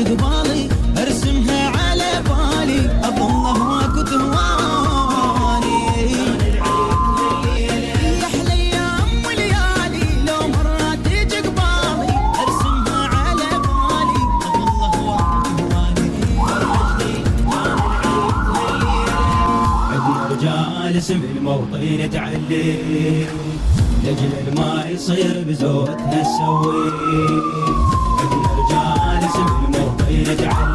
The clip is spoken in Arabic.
قبالي ارسمها على بالي اظل هواك ثواني. يا احلى ايام وليالي لو مرة تجي قبالي ارسمها على بالي اظل هواك ثواني. عندنا رجال اسم الموطن تعلي لجل ما يصير بزودها تسوي. عندنا رجال اسم الموطن تعلي